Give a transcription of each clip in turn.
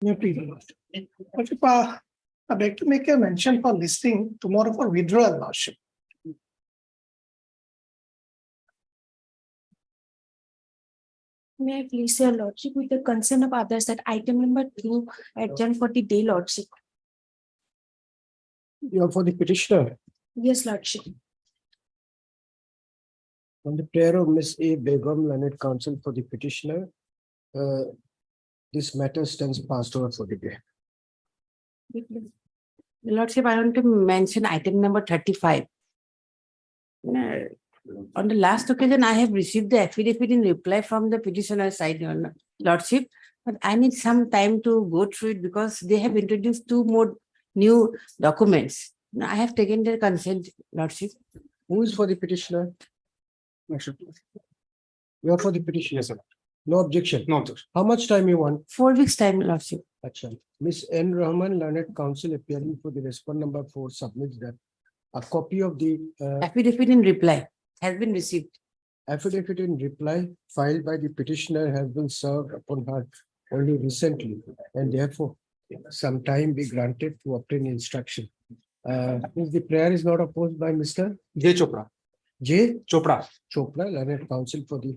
Yeah, please. Lordship, I'd like to make a mention for listing tomorrow for withdrawal, Lordship. May I please, your lordship, with the consent of others, that item number 2 adjourned for the day, lordship. You are for the petitioner. Yes, lordship. On the prayer of Miss A. Begum, learned counsel for the petitioner, this matter stands passed over for the day. Lordship, I want to mention item number 35. On the last occasion, I have received the affidavit in reply from the petitioner side, Your Lordship, but I need some time to go through it because they have introduced 2 more new documents. Now, I have taken their consent, Lordship. Who is for the petitioner? You are for the petitioner. Yes, sir. No objection. No, sir. How much time you want? 4 weeks time, Lordship. Acha. Miss N. Rahman, learned counsel appearing for the respondent number 4 submits that a copy of the Affidavit in reply has been received. affidavit in reply filed by the petitioner has been served upon her only recently, and therefore some time be granted to obtain instruction. If the prayer is not opposed by Mr. J. Chopra. J. Chopra. Chopra, learned counsel for the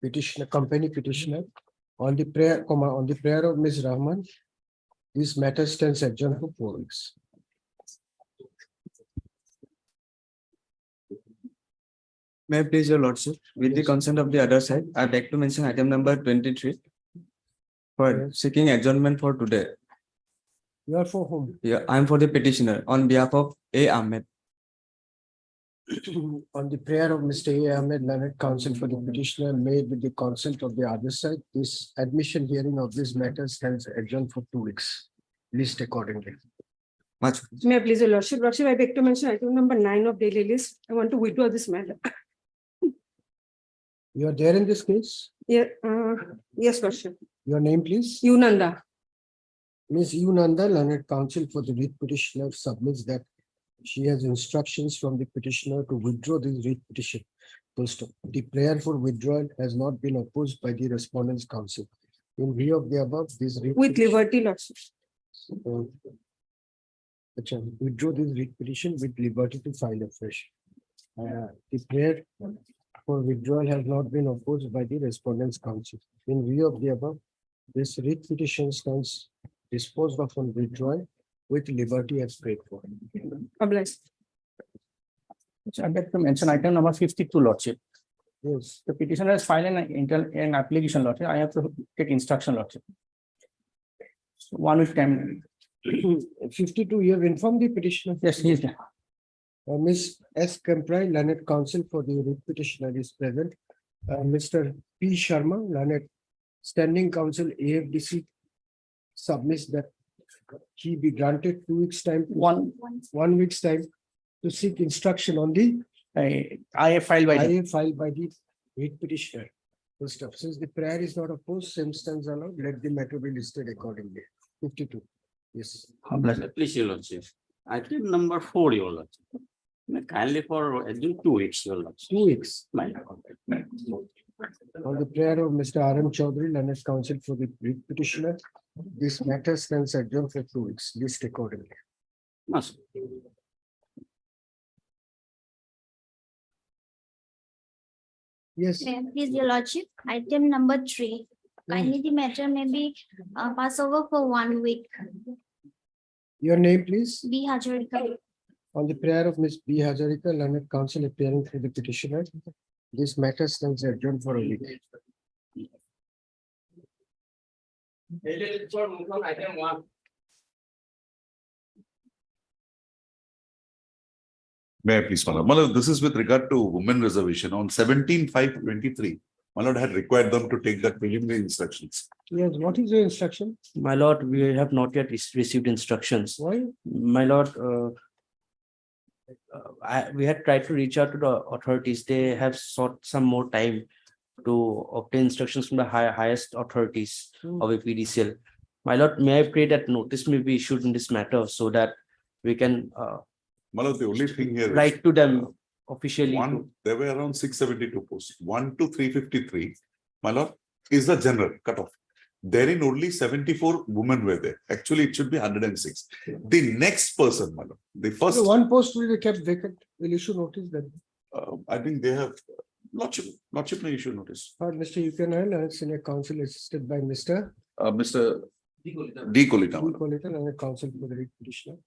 petitioner, company petitioner, on the prayer of Ms. Rahman, this matter stands adjourned for 4 weeks. May I please, your lordship, with the consent of the other side, I'd like to mention item number 23 for seeking adjournment for today. You are for whom? Yeah, I'm for the petitioner on behalf of A. Ahmed. On the prayer of Mr. A. Ahmed, learned counsel for the petitioner made with the consent of the other side, this admission hearing of this matter stands adjourned for 2 weeks. List accordingly. Much. May I please, your lordship? Lordship, I beg to mention item number 9 of daily list. I want to withdraw this matter. You are there in this case? Yeah, yes, lordship. Your name, please? Yunanda. Ms. Yunanda, learned counsel for the writ petitioner, submits that she has instructions from the petitioner to withdraw this writ petition. Full stop. The prayer for withdrawal has not been opposed by the respondent's counsel. In view of the above, this writ With petition- liberty, lordship. Withdraw this writ petition with liberty to file afresh. The prayer for withdrawal has not been opposed by the respondent's counsel. In view of the above, this writ petition stands disposed of on withdrawal with liberty as prayed for. Obliged. I'd like to mention item number 52, lordship. Yes, The petitioner has filed an application, lordship. I have to take instruction, lordship. So 1 week time. 52, you have informed the petitioner. Yes, he is there. Ms. S. Kemprai, learned counsel for the writ petitioner is present. Mr. P. Sharma, learned standing counsel AFDC submits that he be granted 2 weeks time, 1 week's time to seek instruction on the I have filed by. IA filed by the writ petitioner. First up, since the prayer is not opposed, same stands allowed, let the matter be listed accordingly. 52. Yes. Please, your lordship. Item number 4, your lordship. Kindly for 2 weeks, your lordship. 2 weeks. My lord. On the prayer of Mr. R.M. Chaudhary, learned counsel for the writ petitioner, this matter stands adjourned for 2 weeks. List accordingly. Must. Yes. Please, your lordship, item number 3. Kindly the matter may be passed over for 1 week. Your name, please. B. Hajarika. On the prayer of Ms. B. Hajarika, learned counsel appearing for the petitioner, this matter stands adjourned for a week. Item 1. May I please, my lord? My lord, this is with regard to women reservation on 17/5/23. My lord had required them to take that preliminary instructions. Yes, what is your instruction? My lord, we have not yet received instructions. Why? My lord, we had tried to reach out to the authorities. They have sought some more time to obtain instructions from the highest authorities of APDCL. My lord, may I pray that notice may be issued in this matter so that we can My lord, the only thing here is write to them officially. there were around 672 posts. 1 to 353, my lord, is the general cutoff. therein only 74 women were there. Actually, it should be 106. The next person, madam, the first, So one post will be kept vacant. Will issue notice that. I think they have, lordship may issue notice. Mr. Yukan, senior counsel assisted by Mr. Mr. D. Kolita. D. Kolita, and counsel for the writ petitioner.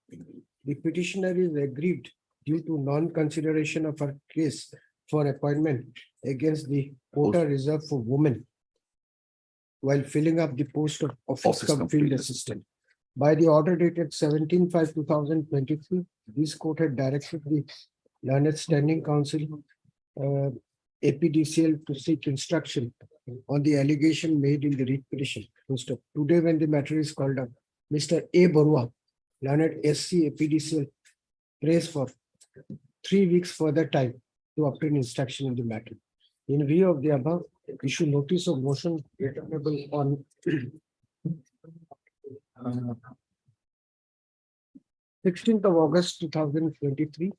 The petitioner is aggrieved due to non-consideration of her case for appointment against the quota reserved for women while filling up the post of office cum field assistant. By the order dated 17/5/2023, this court had directed the learned standing council APDCL to seek instruction on the allegation made in the writ petition. Today, when the matter is called up, Mr. A. Barua, learned SC APDCL, prays for 3 weeks further time to obtain instruction in the matter. In view of the above, issue notice of motion returnable on 16th of August 2023.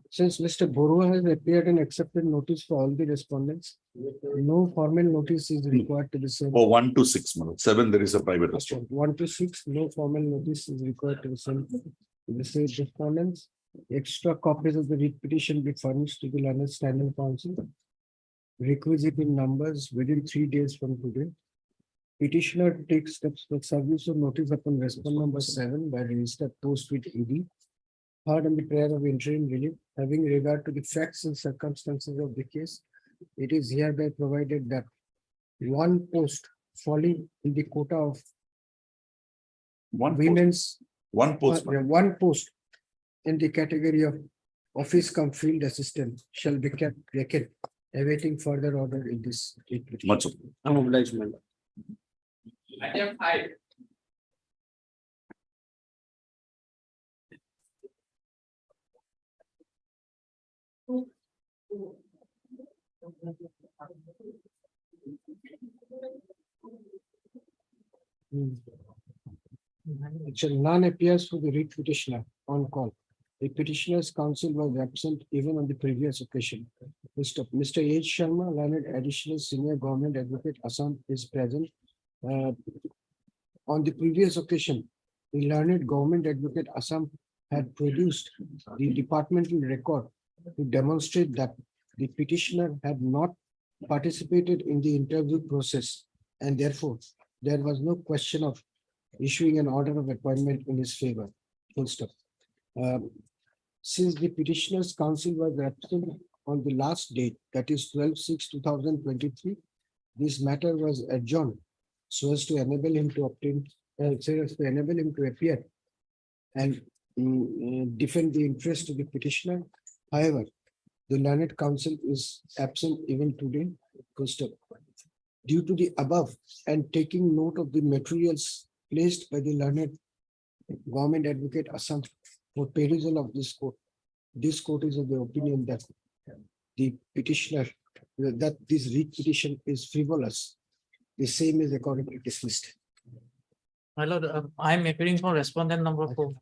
Since Mr. Borua has appeared and accepted notice for all the respondents, no formal notice is required to the same. For 1 to 6, madam. 7, there is a private restaurant. 1 to 6, no formal notice is required to the same respondents. Extra copies of the writ petition be furnished to the learned standing council. Requisite in numbers within 3 days from today. Petitioner takes steps for service of notice upon respondent number 7 by registered post with ED. Heard on the prayer of interim relief, having regard to the facts and circumstances of the case, it is hereby provided that one post falling in the quota of One women's, post. one post in the category of office cum field assistant shall be kept vacant, awaiting further order in this. Much. I'm obliged, madam. None appears for the writ petitioner on call. The petitioner's counsel was absent even on the previous occasion. Mr. H. Sharma, learned additional senior government advocate Assam, is present. On the previous occasion, the learned government advocate Assam had produced the departmental record to demonstrate that the petitioner had not participated in the interview process, and therefore there was no question of issuing an order of appointment in his favor. Full stop. Since the petitioner's counsel was absent on the last date, that is 12/6/2023, this matter was adjourned so as to enable him to obtain, so as to enable him to appear and defend the interest of the petitioner. However, the learned counsel is absent even today. Full stop. Due to the above and taking note of the materials placed by the learned government advocate Assam for perusal of this court is of the opinion that the petitioner, that this writ petition is frivolous. The same is accordingly dismissed. My lord, I am appearing for respondent number 4.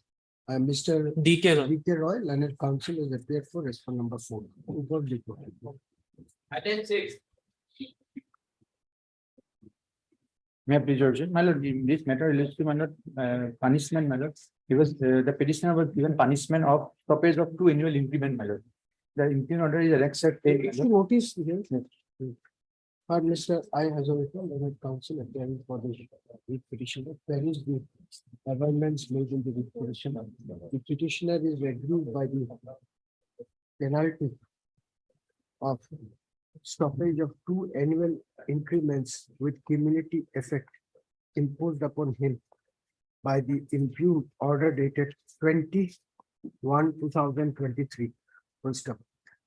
Mr. DK Roy. D.K. Roy, learned counsel, is appeared for respondent number 4. May I please your worship? My lord, in this matter relates to my lord, punishment, my lord. He was, the petitioner was given punishment of stoppage of 2 annual increment, my lord. The increment order is annexed. Notice here. Mr. I. Hazarika, learned counsel, appearing for the writ petition. There is the amendments made in the writ petition. The petitioner is aggrieved by the penalty of stoppage of 2 annual increments with cumulative effect imposed upon him by the impugned order dated 20/1/2023. First up,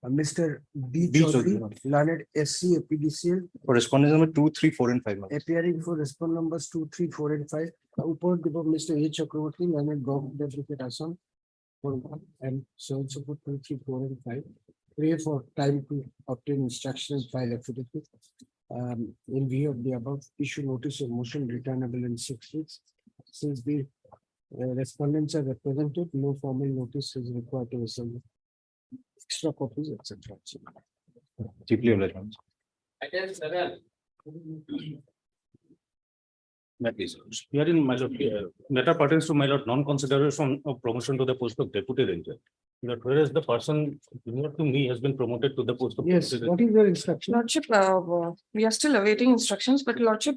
Mr. B. Chaudhary, learned SC APDCL, For respondents number 2, 3, 4, and 5. appearing for respondent numbers 2, 3, 4, and 5. Upon the above, Mr. A. Chakravarti, learned government advocate Assam, for 1, and so on so forth, 2, 3, 4, and 5. Pray for time to obtain instructions, file affidavit. In view of the above, issue notice of motion returnable in 6 weeks. Since the respondents are represented, no formal notice is required to assemble extra copies, etc. Deeply obliged. Please. Herein, my lord, matter pertains to my lord, non-consideration of promotion to the post of deputy ranger. That whereas the person similar to me has been promoted to the post of. Yes, deputy what is your instruction? Lordship, we are still awaiting instructions, but Lordship,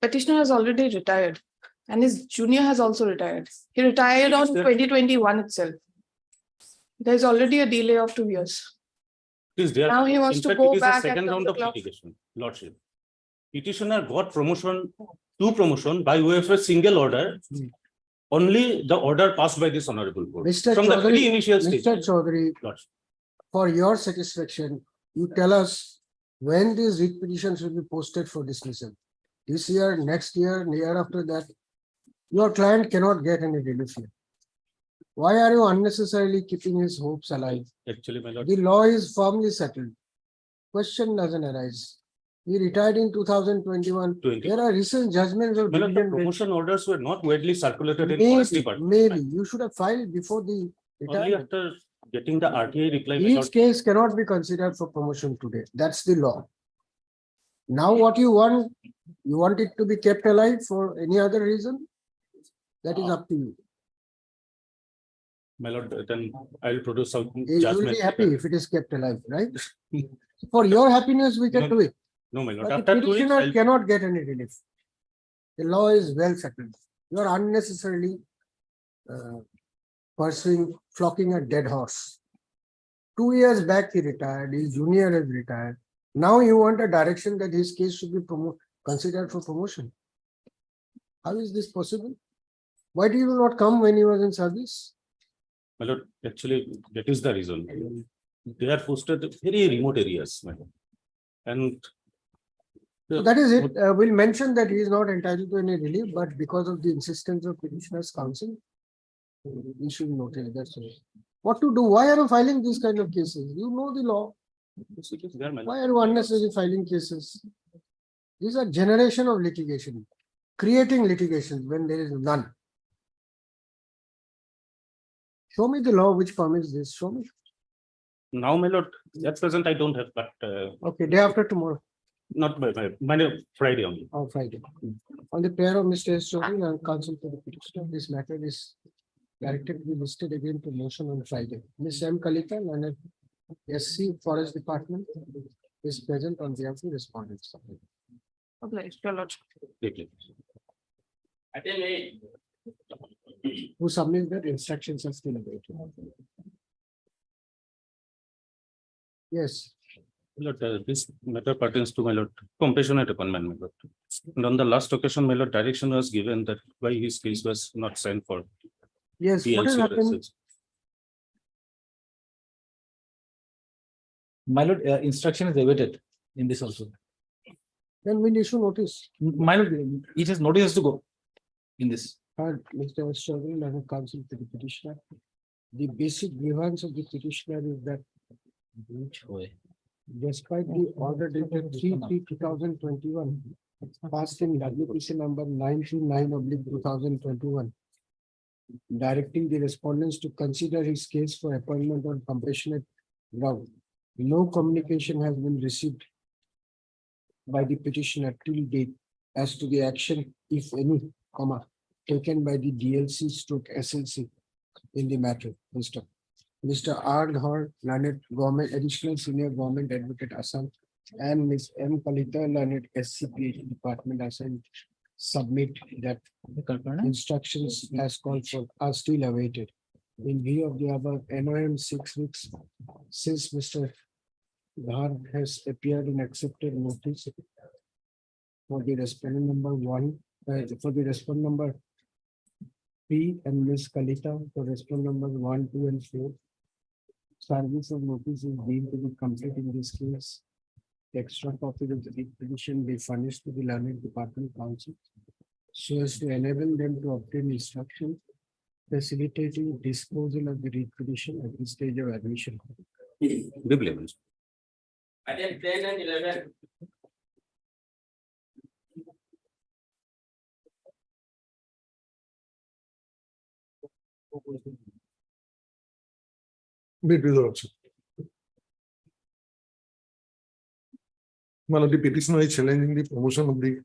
petitioner has already retired and his junior has also retired. He retired on Yes, sir. 2021 itself. There is already a delay of 2 years. Is there. Now he wants In to fact, go it is the back and second come round to of clock. litigation, lordship. Petitioner got promotion, by way of a single order. Only the order passed by this honorable court. Mr. From the Chaudhary, very initial stage. Mr. Chaudhary, Lordship. for your satisfaction, you tell us when these writ petitions will be posted for dismissal. This year, next year, year after that. Your client cannot get any relief here. Why are you unnecessarily keeping his hopes alive? Actually, my lord. The law is firmly settled. Question doesn't arise. He retired in 2021. 20. There are recent judgments of My lord, the division bench. promotion orders were not widely circulated in forest Maybe, department. maybe you should have filed before the Only retirement. after getting the RTI reply, my Each lord. case cannot be considered for promotion today. That's the law. Now what you want it to be kept alive for any other reason? That is up to you. My lord, then I'll produce some You will judgment. be happy if it is kept alive, right? For your happiness, we can No, do it. No, my lord, But the after 2 weeks, petitioner I'll. cannot get any relief. The law is well settled. You are unnecessarily flocking a dead horse. 2 years back, he retired, his junior has retired. Now you want a direction that his case should be considered for promotion. How is this possible? Why did you not come when he was in service? My lord, actually, that is the reason. They are posted in very remote areas, my lord. And. So that is it. We'll mention that he is not entitled to any relief, but because of the insistence of petitioner's counsel, we should notice that's all. What to do? Why are you filing these kind of cases? You know the law. There, my lord. Why are you unnecessarily filing cases? These are generation of litigation, creating litigation when there is none. Show me the law which permits this. Show me. Now, my lord, at present, I don't have, but Okay, day after tomorrow not by Friday only. or Friday. On the prayer of Mr. S. Chaudhary and counsel for the petitioner, this matter is directed to be listed again to motion on Friday. Ms. M. Kalita, and SC Forest Department is present on behalf of the respondents. Okay, your Lordship. Quickly. Who submit that instructions are still awaited. Yes, My lord, this matter pertains to my lord, compassionate appointment, my lord. And on the last occasion, my lord, direction was given that why his case was not sent for. yes. What has PLC happened? research. My lord, instruction is awaited in this also. Then we'll issue notice. My lord, it has notice to go in this. Mr. S. Chaudhary, and counsel to the petitioner. The basic grievance of the petitioner is that despite the order dated 3/3/2021 passed in WPC number 929/2021, directing the respondents to consider his case for appointment on compassionate ground. No communication has been received by the petitioner till date as to the action, if any, taken by the DLC stroke SLC in the matter. Mr. R. Dhar, learned government, additional senior government advocate Assam, and Ms. M. Kalita, learned SCPH department Assam, submit that instructions as called for are still awaited. In view of the above NOM 6 weeks, since Mr. Dhar has appeared in accepted notice for the respondent number 1, for the respondent number 3 and Ms. Kalita for respondent numbers 1, 2, and 4. Service of notice is deemed to be complete in this case. The extra copy of the petition be furnished to the learned department council so as to enable them to obtain instruction facilitating disposal of the writ petition at the stage of admission. Briefly, my lord. Attend 10 and 11. Well, the petitioner is challenging the promotion of the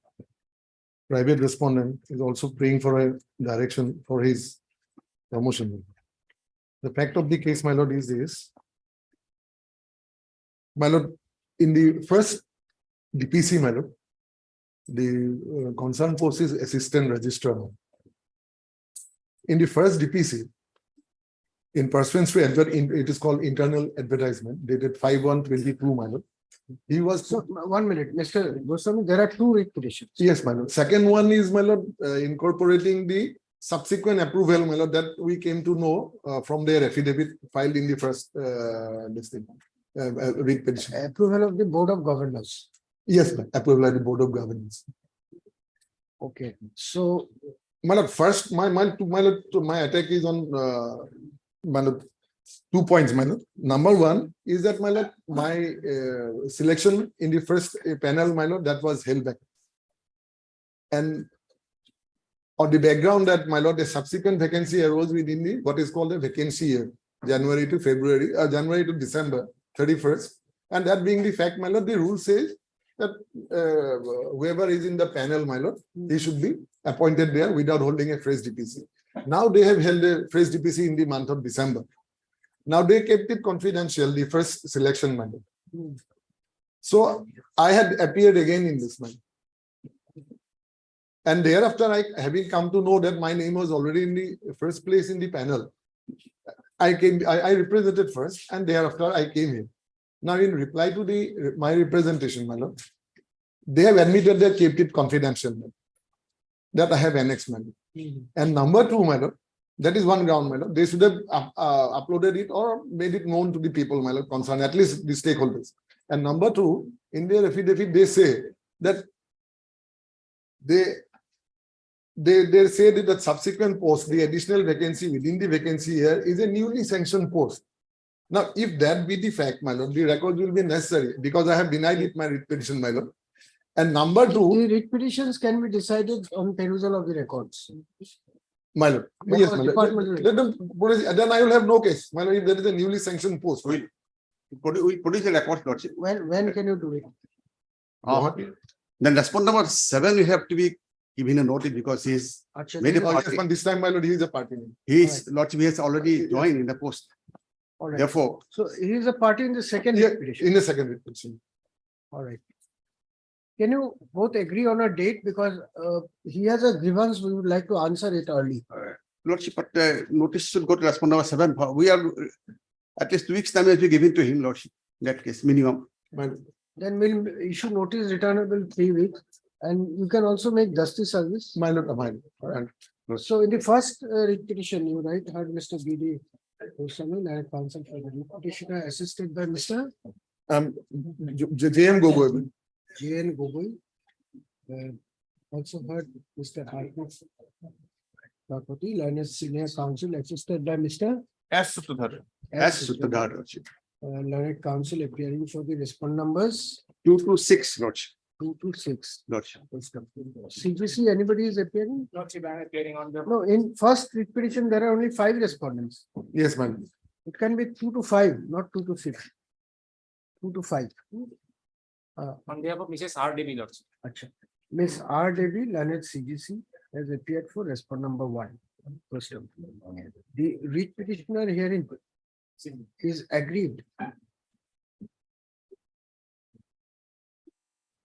private respondent is also praying for a direction for his promotion. The fact of the case, my lord, is this. My lord, in the first DPC, my lord, the concerned post is assistant registrar. In the first DPC, in pursuance to it is called internal advertisement, dated 5/1/22, my lord. He was, So 1 minute, Mr. Goswami, there are two writ petitions. yes, my lord. Second one is, my lord, incorporating the subsequent approval, my lord, that we came to know from their affidavit filed in the first writ petition. Approval of the Board of Governors. Yes, ma'am. Approval of the Board of Governance. Okay, so My lord, first, my attack is on my lord, 2 points, my lord. Number one is that, my lord, my selection in the first panel, my lord, that was held back. And on the background that, my lord, a subsequent vacancy arose within the what is called a vacancy year, January to February, January to December 31st. And that being the fact, my lord, the rule says that whoever is in the panel, my lord, he should be appointed there without holding a fresh DPC. Now they have held a fresh DPC in the month of December. Now they kept it confidential, the first selection, my lord. So I had appeared again in this month. And thereafter, having come to know that my name was already in the first place in the panel, I represented first, and thereafter I came here. Now, in reply to my representation, my lord, they have admitted they kept it confidential, that I have annexed, my lord. And number two, my lord, that is one ground, my lord. They should have uploaded it or made it known to the people, my lord, concerned, at least the stakeholders. And number two, in their affidavit, they say that they say that the subsequent post, the additional vacancy within the vacancy here is a newly sanctioned post. Now, if that be the fact, my lord, the records will be necessary because I have denied it my writ petition, my lord. And number two, the writ petitions can be decided on perusal of the records. my lord, What yes, was my lord. departmental Let them put it, then I will have no case, my lord, if there is a newly sanctioned post. We produce the records, lordship. When can you do it? Then respond number 7, you have to be given a notice because he is Achha, made a Oh, yes, party. but this time, my lord, he is a party. He is, lordship, he has already joined in the post. all right. Therefore, So he is a party in the second Yeah, writ petition. in the second writ petition. All right. Can you both agree on a date because he has a grievance, we would like to answer it early. lordship, but notice should go to respond number 7. We are at least 2 weeks time has been given to him, lordship. In that case, minimum. My lord. Then we'll issue notice returnable 3 weeks and you can also make justice service. My lord, my lord. So in the first writ petition, you right, had Mr. B.D. Goswami, Nayak Counsel for the writ petitioner, assisted by Mr. J.M. Gogoi. J.N. Gogoi. Also heard Mr. Harkut Kakoti, Learned Senior Counsel, assisted by Mr. As Sutadhar. As Sutadhar, lordship. Learned Counsel appearing for the respond numbers 2 to 6, lordship. 2 to 6. Lordship. CPC, anybody is appearing? Lordship, I am appearing on the. No, in first writ petition, there are only 5 respondents. Yes, my lord. It can be 2 to 5, not 2 to 6. 2 to 5. On behalf of Mrs. R. Devi, Lordship. Achha. Miss R. Devi, Learned CGC, has appeared for respond number 1. First of all. The writ petitioner hearing is aggrieved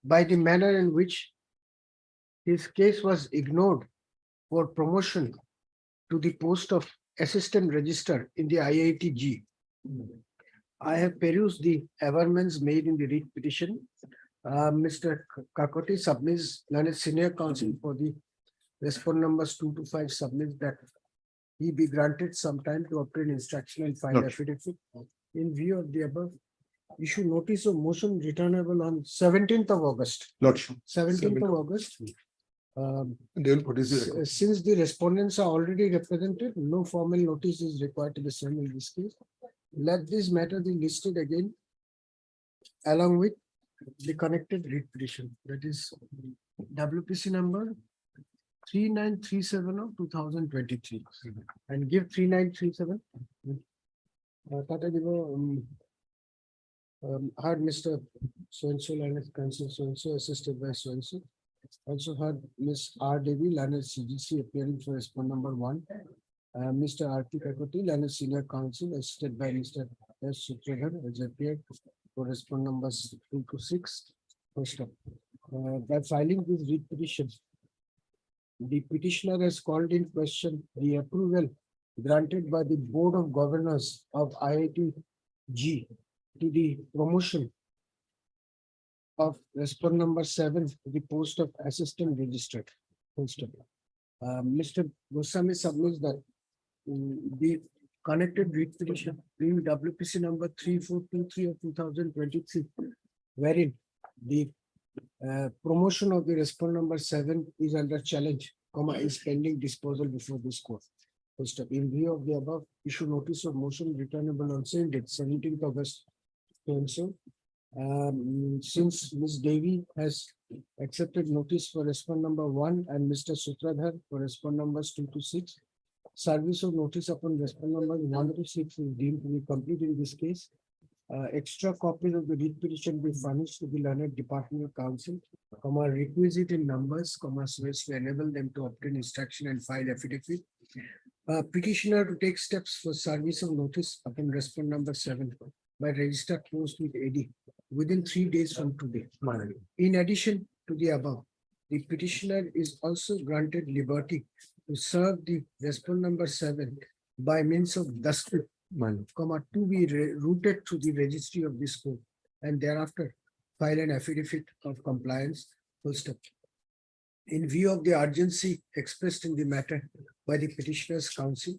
by the manner in which his case was ignored for promotion to the post of assistant registrar in the IITG. I have perused the averments made in the writ petition. Mr. Kakoti submits, Learned Senior Counsel for the respond numbers 2 to 5 submits that he be granted some time to obtain instruction and file affidavit. In view of the above, issue notice of motion returnable on 17th of August. Lordship. 17th of August. They will produce the record. Since the respondents are already represented, no formal notice is required to be sent in this case. Let this matter be listed again along with the connected writ petition, that is WPC number 3937 of 2023, and give 3937. Had Mr. So-and-so, Learned Counsel so-and-so, assisted by so-and-so. Also heard Ms. R. Devi, learned CGC, appearing for respondent number 1. Mr. R. P. Kakoti, learned senior counsel, assisted by Mr. S. Sutradhar, has appeared for respondent numbers 2 to 6. First up, by filing this writ petition, the petitioner has called in question the approval granted by the Board of Governors of IIT G to the promotion of respondent number 7 to the post of assistant registrar. First up, Mr. Goswami submits that the connected writ petition being WPC number 3423 of 2023, wherein the promotion of the respondent number 7 is under challenge, is pending disposal before this court. First up, in view of the above, issue notice of motion returnable on same date, 17th August. So, since Ms. Devi has accepted notice for respondent number 1 and Mr. Sutradhar for respondent numbers 2 to 6, service of notice upon respondent numbers 1 to 6 is deemed to be complete in this case. Extra copies of the writ petition be furnished to the learned departmental counsel, requisite in numbers, so as to enable them to obtain instruction and file affidavit. Petitioner to take steps for service of notice upon respondent number 7 by registered post with AD within 3 days from today. In addition to the above, the petitioner is also granted liberty to serve the respondent number 7 by means of dastur, to be routed through the registry of this court and thereafter file an affidavit of compliance. Full stop. In view of the urgency expressed in the matter by the petitioner's counsel,